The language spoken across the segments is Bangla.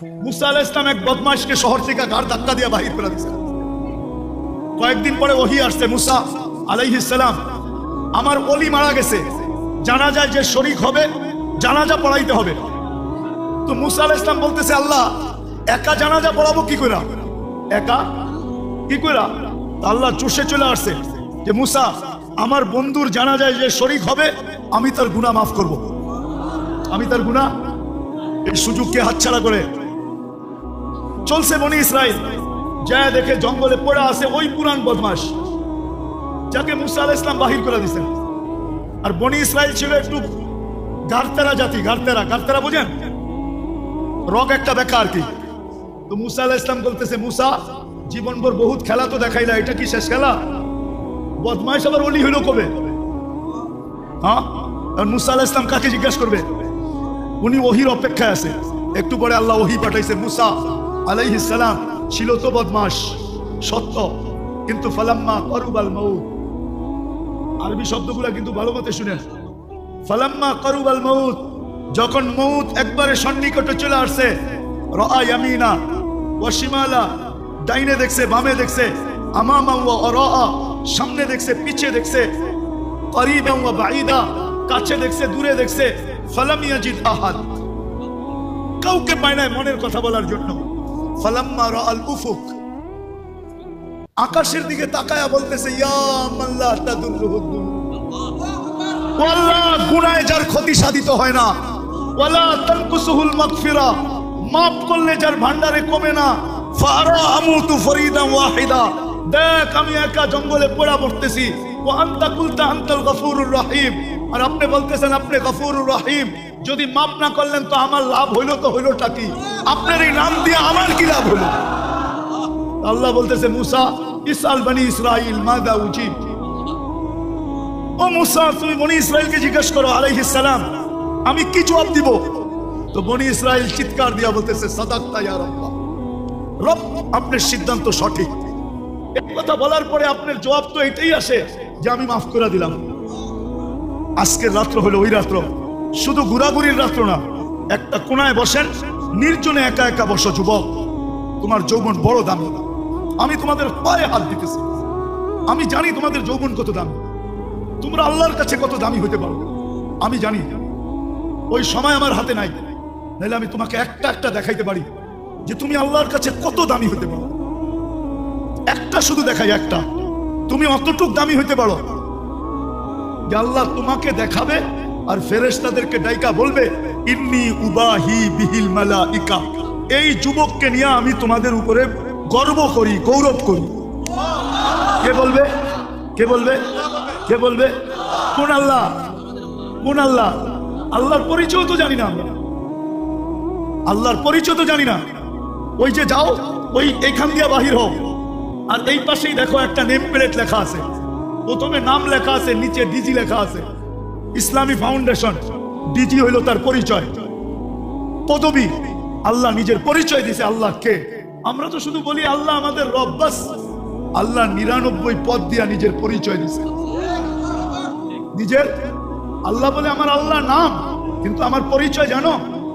মুসা আলাইহিস সালাম এক বদমাশকে শহর থেকে ঘাড় ধাক্কা দিয়ে বাহির করে দিয়েছে। কয়েকদিন পরে ওহী আসছে, মুসা আলাইহিস সালাম, আমার ওলি মারা গেছে, জানাজায় যে শরীক হবে জানাজা পড়াইতে হবে। তো মুসা আলাইহিস সালাম বলতেছে, আল্লাহ একা জানাজা পড়াবো কি কইরা, একা কি কইরা? আল্লাহ চুষে চলে আসছে যে মুসা, আমার বন্ধুর জানাজায় যে শরীক হবে আমি তার গুনাহ মাফ করব, আমি তার গুনাহ। এই সুযোগকে হাতছাড়া করে চলছে বনি ইসরাইল, যা দেখে জঙ্গলে পড়ে আছে ওই পুরান বদমাশ যাকে মুসা আলাইহিস সালাম বাহির করে দিয়েছেন। আর বনি ইসরাইল ছিল একটু গারতেরা জাতি, গারতেরা, গারতেরা বুঝেন, রগ একটা বেকা আর কি। তো মুসা আলাইহিস সালাম বলতেছে, মুসা জীবনভর বহুত খেলা তো দেখাইলা, এটা কি শেষ খেলা? বদমাইশ আবার ওলি হইল কবে? হ্যাঁ, আর মুসা আলাইহিস সালাম কাকে জিজ্ঞাসা করবে? উনি ওহির অপেক্ষায় আছে। একটু পরে আল্লাহ ওহি পাঠাইছে, মুসা আলাইহিস সালাম ছিল তো বদমাশ সত্য, কিন্তু ফালাম্মা করুবাল মউত, আরবি শব্দগুলা কিন্তু ভালো মতে শুনেন। ফালাম্মা করুবাল মউত, যখন মউত একবারে সন্নিকটে চলে আসছে, রাআ ইয়ামিনা ওয়া শিমালা, ডাইনে দেখছে বামে দেখছে, আমামা ওয়া আরাআ, সামনে দেখছে পিছে দেখছে, করিবা ওয়া বাঈদা, কাছে দেখছে দূরে দেখছে, ফালাম ইয়াজিদ আহাদ, কাউকে পায় না মনের কথা বলার জন্য। ফালাম্মা রাআল উফুক, আকাশের দিকে তাকায়া বলতেছে, ইয়া মান লা তাদুররুহু দুনুব, আল্লাহ গুনাহে যার ক্ষতি সাধিত হয় না, ওয়ালা তানকুসুহুল মাগফিরা, মাফ করলে যার ভান্ডারে কমে না, ফারা আমুতু ফরিদান ওয়াহিদা, দেখ আমি একা জঙ্গলে পড়া পড়তেছি, ওয়া আনতা কুলতা আনতাল গফুরুর রহিম, আর আপনি বলতেছেন আপনি গফুরুর রহিম, যদি মাফ না করলেন তো আমার লাভ হইল তো হইলটা কি? আপনার এই নাম দিয়ে আমার কি লাভ হলো? আল্লাহ বলতেছে, মুসা ইসআল বনি ইসরাইল মাযা উজিব, ও মুসা তুমি বনি ইসরাইলকে জিজ্ঞেস করো আলাইহিস সালাম আমি কি জবাব দিব। তো বনি ইসরাইল চিৎকার দিয়া বলতেছে, সাদাকতা ইয়া রাব্বা, রব আপনার সিদ্ধান্ত সঠিক। এই কথা বলার পরে আপনার জবাব তো এটাই আসে যে আমি মাফ করে দিলাম। আজকের রাত্র হলো ওই রাত্র, শুধু ঘোরাঘুরির রাত্র না। একটা কোনায় বসেন, নির্জনে একা একা বসো যুবক, তোমার যৌবন বড় দামি। আমি তোমাদের পায়ে হাত দিতেছি, আমি জানি তোমাদের যৌবন কত দামি, তোমরা আল্লাহর কাছে কত দামি হতে পারো আমি জানি। ওই সময় আমার হাতে নাই, নাহলে আমি তোমাকে একটা একটা দেখাইতে পারি যে তুমি আল্লাহর কাছে কত দামি হতে পারো। একটা শুধু দেখাই, একটা, তুমি অতটুক দামি হইতে পারো যে আল্লাহ তোমাকে দেখাবে আর ফেরেশতাদেরকে ডাইকা বলবে, ইন্নী উবাহি বিহিল মালাইকা, এই যুবককে নিয়ে আমি তোমাদের উপরে গর্ব করি, গৌরব করি। কে বলবে? কে বলবে? কে বলবে? কোন আল্লাহ? কোন আল্লাহ? আল্লাহর পরিচয় তো জানি না আমরা, আল্লাহর পরিচয় তো জানি না। ওই যে যাও, ওই এইখান দিয়ে বাহির হোক, আর এই পাশেই দেখো একটা নেম প্লেট লেখা আছে, প্রথমে নাম লেখা আছে, নিচে ডিজি লেখা আছে, ইসলামী ফাউন্ডেশন। ডিজি হইল তার পরিচয়, পদবী। আল্লাহ নিজের পরিচয় দিয়েছে আল্লাহ কে। আমরা তো শুধু বলি আল্লাহ আমাদের রব, বাস। আল্লাহ 99 পদ দিয়া নিজের পরিচয় দিয়েছে, নিজের। আল্লাহ বলে আমার আল্লাহ নাম, কিন্তু আমার পরিচয় জানো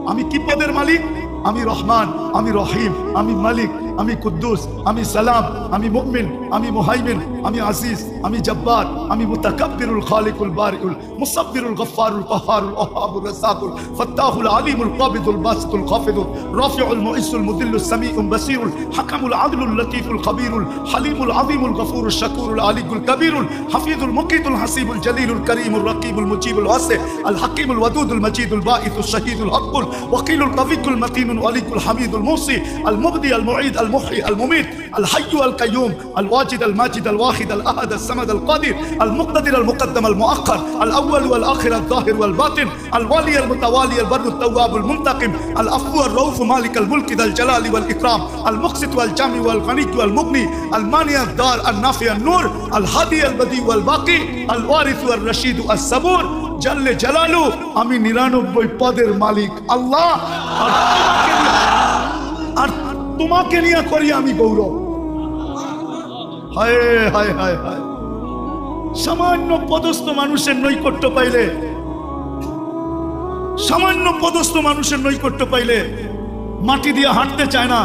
আমি কি পদের মালিক? আমি রহমান, আমি রহিম, আমি মালিক, আমি কুদ্দুস, আমি সালাম, আমি মুমিন, আমি মুহাইমিন, আমি আজিজ, আমি জব্বার, আমি মুতাকাব্বিরুল খালিকুল বারিউল মুসাব্বিরুল গফফারুল কাহ্হারুল ওয়াহাবুর রাসাকুল ফাত্তাহুল আলিমুল কাবিদুল বাসিতুল খাফিদুল রাফিউল মুইসুল মুদিল্লুস সামিউল বাসিরুল হাকামুল আদলুল লতীফুল খাবীরুল হালিমুল আযীমুল গফুরুশ শাকুরুল আলিকুল কবীরুল হাফিজুল মুকিতুল হাসিবুল জলিলুল করিমুল রাকিবুল মুজিবুল ওয়াসি আল হাকিমুল ওয়াদুদুল মজিদুল বাঈসুশ শাহীদুল হকুল ওয়াকিলুল কবিকুল মতিনুল ওয়ালিকুল হামিদুল মুসি আল মুবদি আল মুঈদ আল মুহয়ি আল মুমীত আল হাইয়্যু আল কাইয়্যুম আল ওয়াজিদ আল মাজিদ আল ওয়াহিদ আল আহাদ আল সামাদ আল কাদির আল মুকতাদির আল মুকদ্দাম আল মুআখ্খার আল আউয়াল ওয়াল আখির আল যাহির ওয়াল বাতিন আল ওয়ালি আল মুতাওয়ালি আল বাররুত তাওয়াব আল মুনতাকিম আল আফু আর রাউফ মালিক আল মুলক যাল জালালি ওয়াল ইকরাম আল মুকসিত ওয়াল জামি ওয়াল গনি ওয়াল মুগনি আল মানি আল দার আল নাফি আল নূর আল হাদি আল বদি ওয়াল বাকি আল ওয়ারিস ওয়াল রশিদ আল সাবুর জাল্লে জালালু। আমি 99 পদের মালিক আল্লাহ, আর তোমাকে নিয়ে করি আমি গৌরব। হায় হায় হায় হায়, সামান্য পদস্থ মানুষের নৈকট্য পাইলে, সামান্য পদস্থ মানুষের নৈকট্য পাইলে মাটি দিয়ে হাঁটতে চায় না।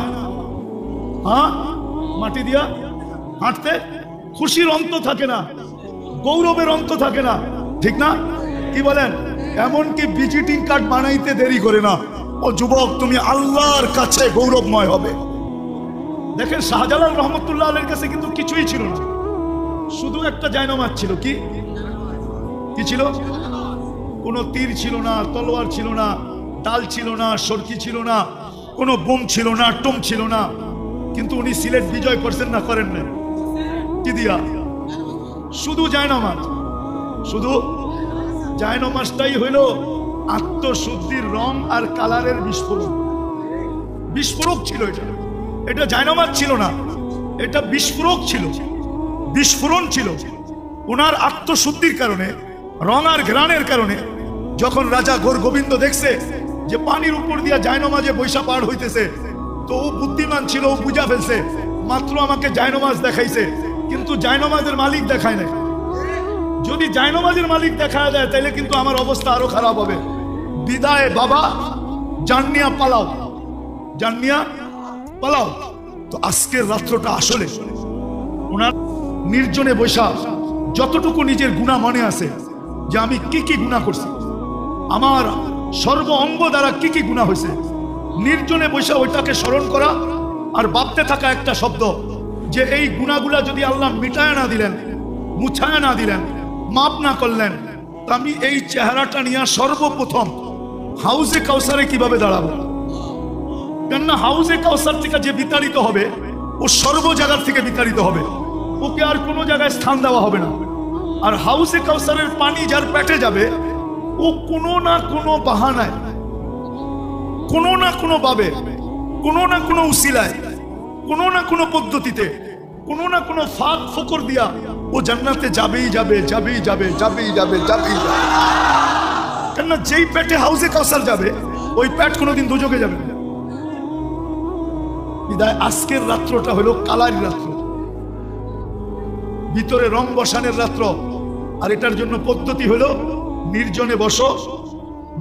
হ্যাঁ, মাটি দিয়া হাঁটতে খুশির অন্ত থাকে না, গৌরবের অন্ত থাকে না, ঠিক না? কি বলেন? এমনকি ভিজিটিং কার্ড বানাইতে দেরি করে না। ও যুবক, তুমি আল্লাহর কাছে গৌরবময় হবে। দেখেন, শাহজালাল রহমতুল্লাহ আলাইহির কাছে কিন্তু কিছুই ছিল না, শুধু একটা জায়নামাজ ছিল। কি ছিল? কোনো তীর ছিল না, তলোয়ার ছিল না, ডাল ছিল না, সরকি ছিল না, কোনো বোম ছিল না, টম ছিল না। কিন্তু উনি সিলেট বিজয় করছেন না করেন না? কি দিয়া? শুধু জায়নামাজ। শুধু জায়নামাজটাই হইল আত্মশুদ্ধির রং আর কালারের বিস্ফোরক। বিস্ফোরক ছিল এটা। এটা জায়নামাজ ছিল না, এটা বিস্ফোরক ছিল, বিস্ফোরণ ছিল। ওনার আত্মশুদ্ধির কারণে, রং আর ঘ্রাণের কারণে যখন রাজা ঘোর গোবিন্দ দেখছে যে পানির উপর দিয়া জায়নামাজে বৈশা পার হইতেছে, তো ও বুদ্ধিমান ছিল, ও বুঝা ফেলছে মাত্র আমাকে জায়নামাজ দেখাইছে, কিন্তু জায়নামাজের মালিক দেখায় নাই। যদি জায়নামাজের মালিক দেখা দেয় তাহলে কিন্তু আমার অবস্থা আরো খারাপ হবে। বিদায় বাবা, জান্নিয়া পালাও, জান্নিয়া পালাও। তো আজকের রাত্রটা আসলে ওনার নির্জনে বৈশা যতটুকু নিজের গুনাহ মনে আছে, যে আমি কি কি গুনাহ করছি, আমার সর্ব অঙ্গ দ্বারা কি কি গুনাহ হয়েছে, নির্জনে বৈশা ওইটাকে স্মরণ করা আর ভাবতে থাকা একটা শব্দ, যে এই গুনাহগুলা যদি আল্লাহ মিটায় না দিলেন, মুছায় না দিলেন, মাপ না করলেন, তা আমি এই চেহারাটা নিয়ে সর্বপ্রথম হাউজে কাউসারে কিভাবে দাঁড়াবো? কেননা হাউজে কাউসার থেকে যে বিতাড়িত হবে, ও সর্ব জায়গার থেকে বিতাড়িত হবে, ওকে আর কোনো জায়গায় স্থান দেওয়া হবে না। আর হাউজে কাউসারের পানি যার পেটে যাবে, ও কোনো না কোনো বাহানায়, কোনো না কোনো ভাবে, কোনো না কোনো উসিলায়, কোনো না কোনো পদ্ধতিতে, কোনো না কোনো ফাঁক ফকর দিয়া ও জান্নাতে যাবেই যাবে, যাবেই যাবে, যাবেই যাবে, যাবেই যাবে। কেননা যেই পেটে হাউজে কাউসার যাবে, ওই পেট কোনোদিন দুজকে যাবে না। বিদায় আজকের রাত্রটা হলো কালারি রাত্র, ভিতরে রং বসানের রাত্র। আর এটার জন্য পদ্ধতি হলো নির্জনে বসো,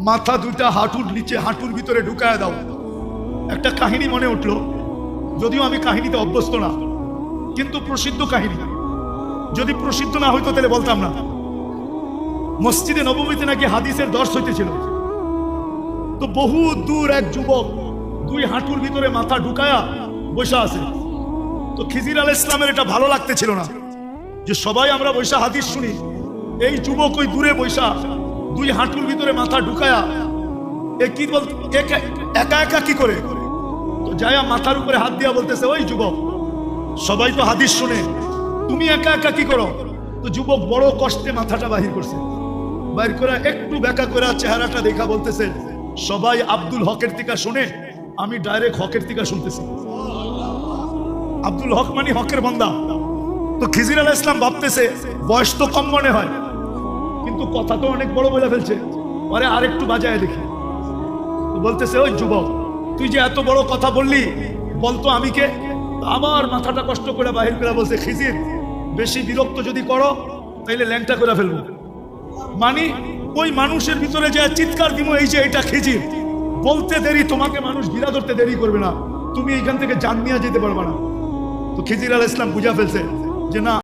মাথা দুইটা হাঁটুর নিচে, হাঁটুর ভিতরে ঢুকায় দাও। একটা কাহিনী মনে উঠলো, যদিও আমি কাহিনীতে অভ্যস্ত না, কিন্তু প্রসিদ্ধ কাহিনী। যদি প্রসিদ্ধ না হইতো তাহলে বলতাম না। মসজিদে নববীতে নাকি হাদিসের দর্শ হইতেছিল, তো বহু দূর এক যুবক দুই হাঁটুর ভিতরে মাথা ঢুকায়া বসা আছে। তো খিজির আলাইহিস সালামের এটা ভালো লাগতেছিল না, যে সবাই আমরা বৈশা হাদিস শুনি, এই যুবক ওই দূরে বৈশা দুই হাঁটুর ভিতরে মাথা ঢুকায়া কি বল, একা একা কি করে? তো যায়া মাথার উপরে হাত দিয়া বলতেছে, ওই যুবক, সবাই তো হাদিস শুনে, তুমি একা একা কি করো? তো যুবক বড় কষ্টে মাথাটা বাহির করছে, বাহির করে একটু বেঁকা করে চেহারাটা দেখা বলতেছে, সবাই আব্দুল হকের টিকা শুনে, আমি ডাইরেক্ট হকের টিকা শুনতেছি। আব্দুল হক মানে হকের বান্দা। তো খিজির আলাইহিস সালাম ভাবতেছে, বয়স তো কম মনে হয়, কিন্তু কথা তো অনেক বড় বলে ফেলছে, আরে আরেকটু বাজায় দেখি। তো বলতেছে, ওই যুবক, তুই যে এত বড় কথা বললি, বলতো আমি কে? আবার মাথাটা কষ্ট করে বাহির করে বলছে, খিজির, বেশি বিরক্ত যদি করো তাইলে ল্যাংটা করে ফেলবো। মানে ওই মানুষের ভিতরে যে চিৎকার দিব, এই যে এটা খিজির, বলতে দেরি, তোমাকে মানুষ ঘিরা ধরতে দেরি করবে না, তুমি এইখান থেকে জান নিয়ে যেতে পারবে না। তো খিজির আলাইহিস সালাম বুঝা ফেলছে যে না,